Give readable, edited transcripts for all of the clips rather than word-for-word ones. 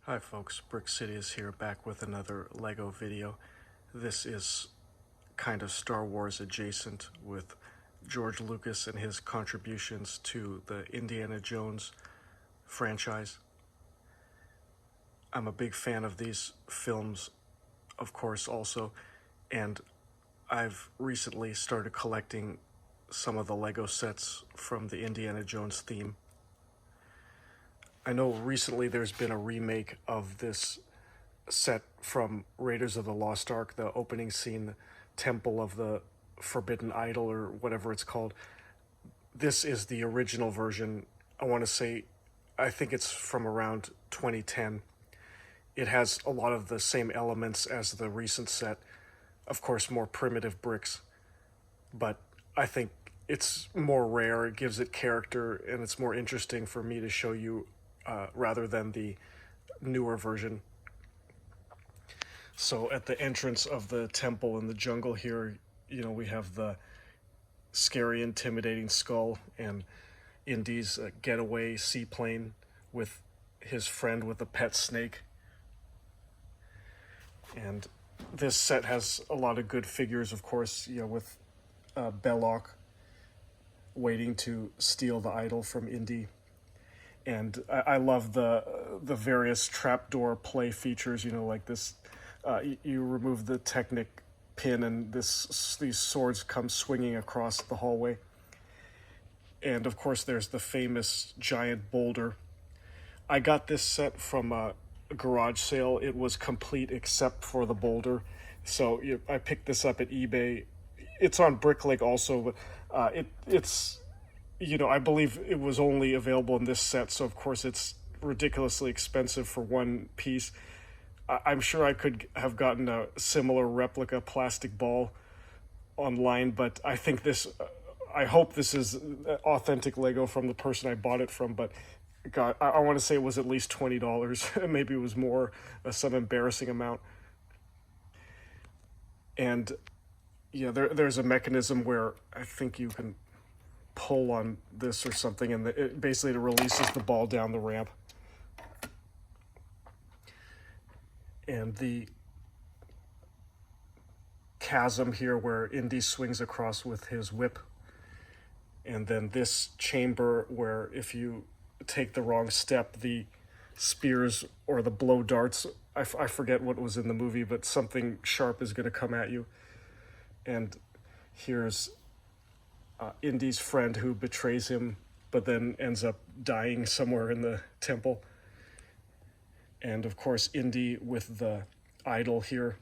Hi folks, BrickSidious here, back with another LEGO video. This is kind of Star Wars adjacent with George Lucas and his contributions to the Indiana Jones franchise. I'm a big fan of these films, of course, also, and I've recently started collecting some of the LEGO sets from the Indiana Jones theme. I know recently there's been a remake of this set from Raiders of the Lost Ark, the opening scene, the Temple of the Forbidden Idol, or whatever it's called. This is the original version. I want to say, I think it's from around 2010. It has a lot of the same elements as the recent set. Of course, more primitive bricks, but I think it's more rare. It gives it character, and it's more interesting for me to show you rather than the newer version. So at the entrance of the temple in the jungle here, we have the scary, intimidating skull and Indy's getaway seaplane with his friend with a pet snake. And this set has a lot of good figures, of course, with Belloc waiting to steal the idol from Indy. And I love the various trapdoor play features, like this. You remove the Technic pin and these swords come swinging across the hallway. And of course there's the famous giant boulder. I got this set from a garage sale. It was complete except for the boulder. So I picked this up at eBay. It's on BrickLink also, but it's I believe it was only available in this set, so of course it's ridiculously expensive for one piece. I'm sure I could have gotten a similar replica plastic ball online, but I think I hope this is authentic Lego from the person I bought it from, but God, I want to say it was at least $20. Maybe it was more, some embarrassing amount. And yeah, there's a mechanism where I think you can pull on this or something, and it basically releases the ball down the ramp. And the chasm here where Indy swings across with his whip. And then this chamber where if you take the wrong step, the spears or the blow darts, I forget what was in the movie, but something sharp is going to come at you. And here's Indy's friend who betrays him, but then ends up dying somewhere in the temple. And of course, Indy with the idol here.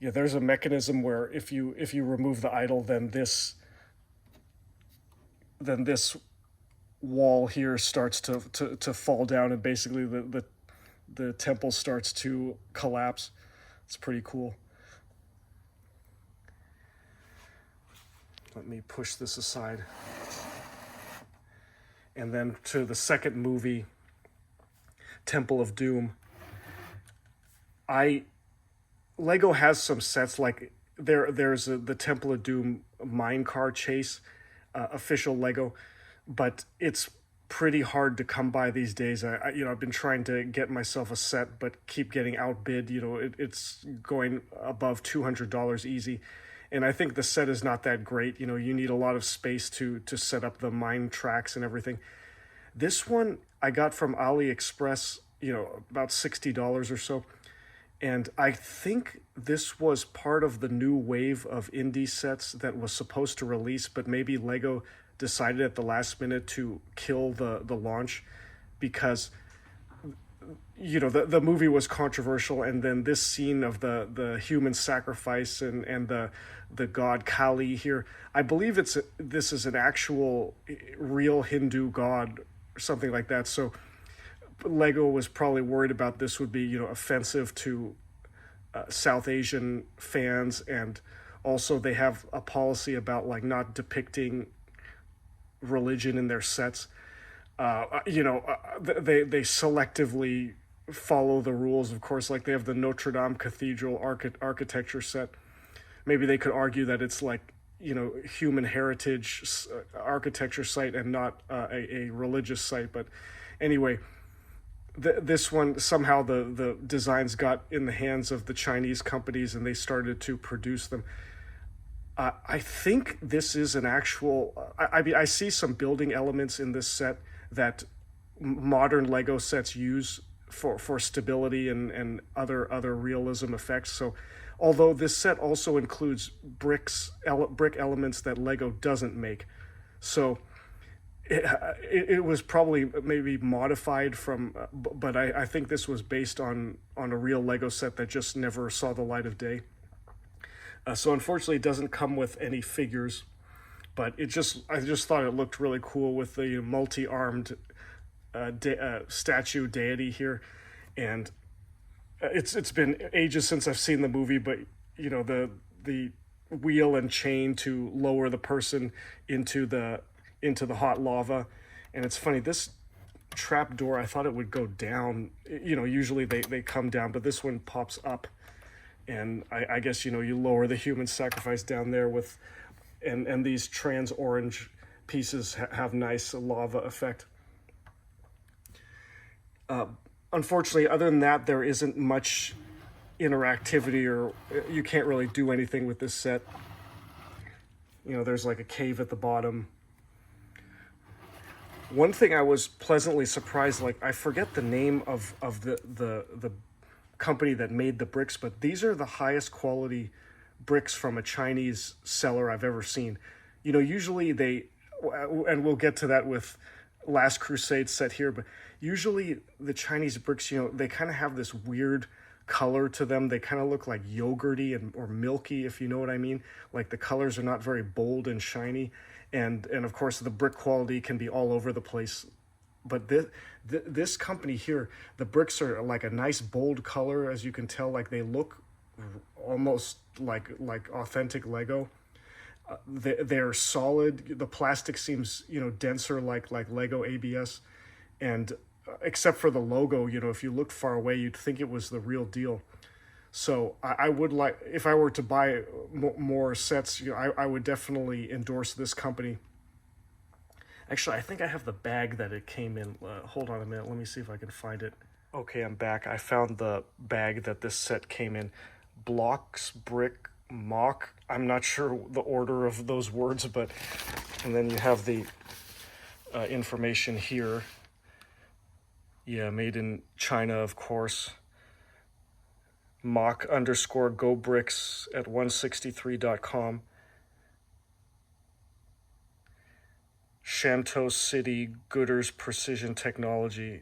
Yeah, there's a mechanism where if you remove the idol, then this wall here starts to fall down, and basically the temple starts to collapse. It's pretty cool. Let me push this aside. And then to the second movie, Temple of Doom. Lego has some sets, like there's the Temple of Doom minecart chase, official Lego, but it's pretty hard to come by these days. I've been trying to get myself a set, but keep getting outbid. It's going above $200 easy. And I think the set is not that great. You need a lot of space to set up the mine tracks and everything. This one I got from Aliexpress, about $60 or so. And I think this was part of the new wave of indie sets that was supposed to release, but maybe Lego decided at the last minute to kill the launch because the movie was controversial, and then this scene of the human sacrifice and the god Kali here, I believe this is an actual real Hindu god or something like that. So Lego was probably worried about this would be offensive to South Asian fans, and also they have a policy about not depicting religion in their sets. They selectively follow the rules, of course. Like they have the Notre Dame Cathedral architecture set. Maybe they could argue that it's human heritage architecture site and not a religious site, but Anyway, this one, somehow the designs got in the hands of the Chinese companies and they started to produce them. I think this is an actual. I mean, I see some building elements in this set that modern Lego sets use for stability and other realism effects. So, although this set also includes brick elements that Lego doesn't make, so it was probably maybe modified from, but I think this was based on a real Lego set that just never saw the light of day. So unfortunately, it doesn't come with any figures, but I just thought it looked really cool with the multi-armed statue deity here, and it's been ages since I've seen the movie, but the wheel and chain to lower the person into the hot lava, and it's funny, this trap door, I thought it would go down. Usually they come down, but this one pops up. And I guess, you lower the human sacrifice down there with, and these trans orange pieces have nice lava effect. Unfortunately, other than that, there isn't much interactivity, or you can't really do anything with this set. There's like a cave at the bottom. One thing I was pleasantly surprised, like I forget the name of the company that made the bricks, but these are the highest quality bricks from a Chinese seller I've ever seen. Usually and we'll get to that with Last Crusade set here, but usually the Chinese bricks, they kind of have this weird color to them. They kind of look like yogurty or milky, if you know what I mean. Like the colors are not very bold and shiny, and of course the brick quality can be all over the place. But this company here, the bricks are like a nice bold color, as you can tell. Like they look almost like authentic Lego. They're solid. The plastic seems denser like Lego ABS, and except for the logo, if you looked far away, you'd think it was the real deal. So I would like, if I were to buy more sets, I would definitely endorse this company. Actually, I think I have the bag that it came in. Hold on a minute. Let me see if I can find it. Okay, I'm back. I found the bag that this set came in. Blocks, brick, mock. I'm not sure the order of those words, but... And then you have the information here. Yeah, made in China, of course. Mock_GoBricks at 163.com. Shantou City Gooders Precision Technology.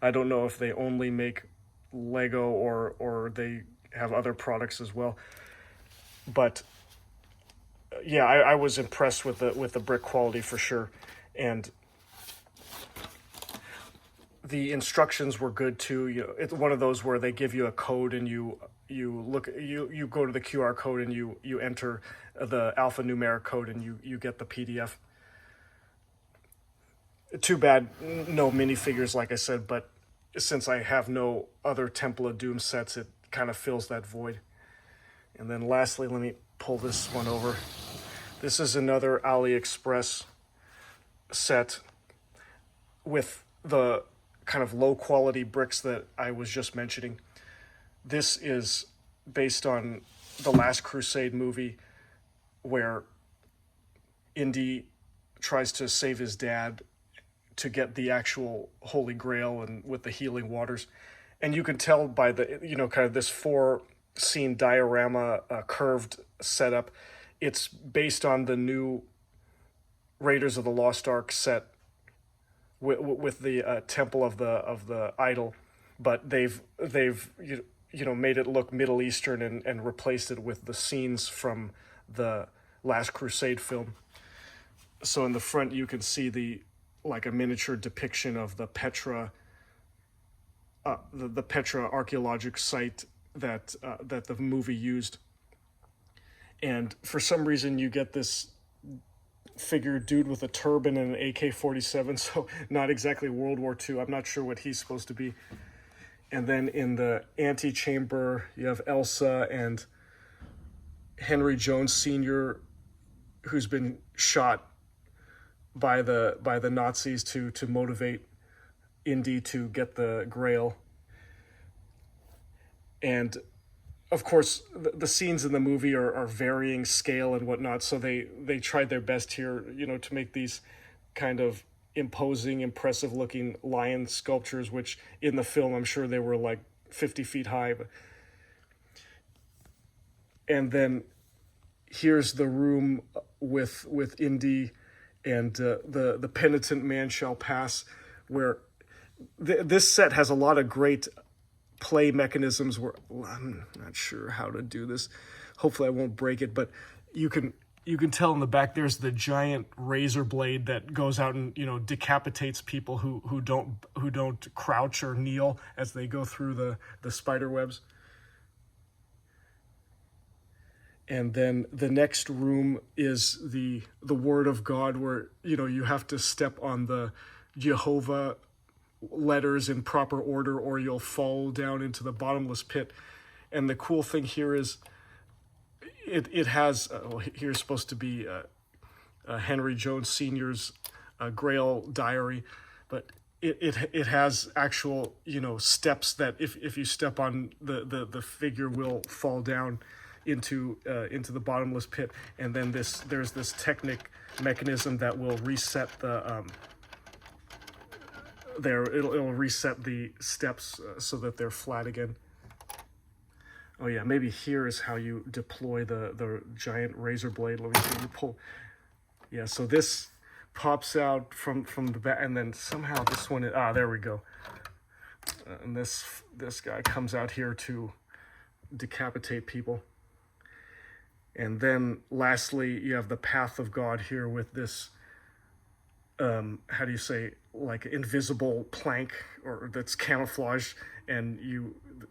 I don't know if they only make Lego or they have other products as well. But yeah, I was impressed with the brick quality for sure, and the instructions were good too. It's one of those where they give you a code and you go to the QR code and you enter the alphanumeric code and you get the PDF. Too bad no minifigures, like I said, but since I have no other Temple of Doom sets, it kind of fills that void. And then lastly, let me pull this one over. This is another Aliexpress set with the kind of low quality bricks that I was just mentioning. This is based on the Last Crusade movie, where Indy tries to save his dad to get the actual Holy Grail and with the healing waters. And you can tell by the, kind of this 4-scene diorama curved setup, it's based on the new Raiders of the Lost Ark set with the temple of the idol, but they've made it look Middle Eastern and replaced it with the scenes from the Last Crusade film. So in the front you can see like a miniature depiction of the Petra, the Petra archaeological site that the movie used. And for some reason you get this figure dude with a turban and an AK-47, so not exactly World War II. I'm not sure what he's supposed to be. And then in the antechamber, you have Elsa and Henry Jones Sr., who's been shot by the Nazis to motivate Indy to get the Grail. And of course, the scenes in the movie are varying scale and whatnot, so they tried their best here, to make these kind of imposing, impressive looking lion sculptures, which in the film I'm sure they were like 50 feet high. And then here's the room with Indy and the penitent man shall pass, where this set has a lot of great play mechanisms where I'm not sure how to do this. Hopefully I won't break it, but you can tell in the back there's the giant razor blade that goes out and decapitates people who don't crouch or kneel as they go through the spider webs. And then the next room is the Word of God, where you have to step on the Jehovah letters in proper order or you'll fall down into the bottomless pit. And the cool thing here is it has here's supposed to be Henry Jones Sr.'s Grail diary, but it has actual steps that if you step on, the figure will fall down into the bottomless pit. And then there's this technic mechanism that will reset the it'll reset the steps so that they're flat again. Oh yeah, maybe here is how you deploy the giant razor blade. Let me see, you pull. Yeah, so this pops out from the back, and then somehow this one there we go. And this guy comes out here to decapitate people. And then lastly, you have the Path of God here with this how do you say, like invisible plank or that's camouflaged, and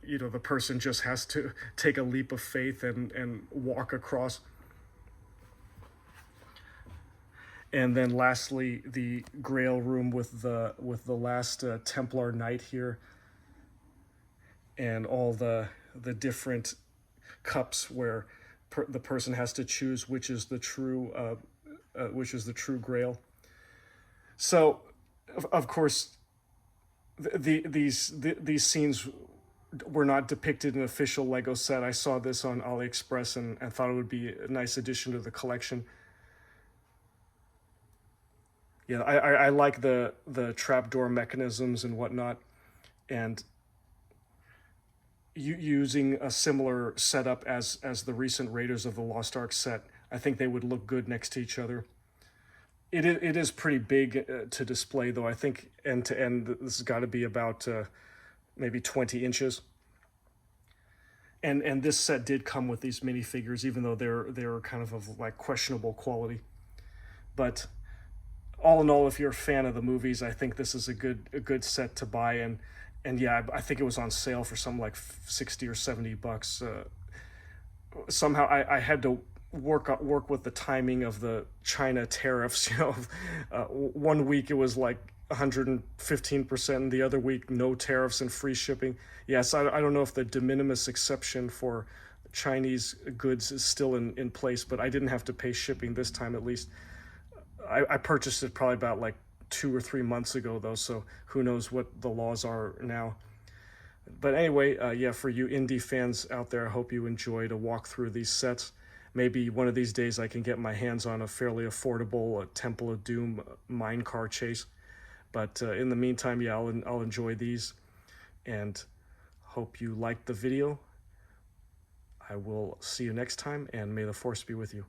the person just has to take a leap of faith and walk across. And then lastly, the Grail room with the last Templar Knight here, and all the different cups where the person has to choose which is the true Grail. So, of course, these scenes were not depicted in an official Lego set. I saw this on Aliexpress and thought it would be a nice addition to the collection. Yeah, I like the trapdoor mechanisms and whatnot, and using a similar setup as the recent Raiders of the Lost Ark set. I think they would look good next to each other. It is pretty big to display, though. I think end to end, this has got to be about maybe 20 inches. And this set did come with these minifigures, even though they're kind of like questionable quality. But all in all, if you're a fan of the movies, I think this is a good set to buy. And yeah, I think it was on sale for something like $60 or $70. Somehow I had to work with the timing of the China tariffs. 1 week it was like 115%, and the other week no tariffs and free shipping. Yes, I don't know if the de minimis exception for Chinese goods is still in place, but I didn't have to pay shipping this time, at least. I purchased it probably about like 2 or 3 months ago, though, so who knows what the laws are now. But anyway, yeah, for you indie fans out there, I hope you enjoyed a walk through these sets. Maybe one of these days I can get my hands on a fairly affordable Temple of Doom minecart chase. But in the meantime, yeah, I'll enjoy these, and hope you liked the video. I will see you next time, and may the Force be with you.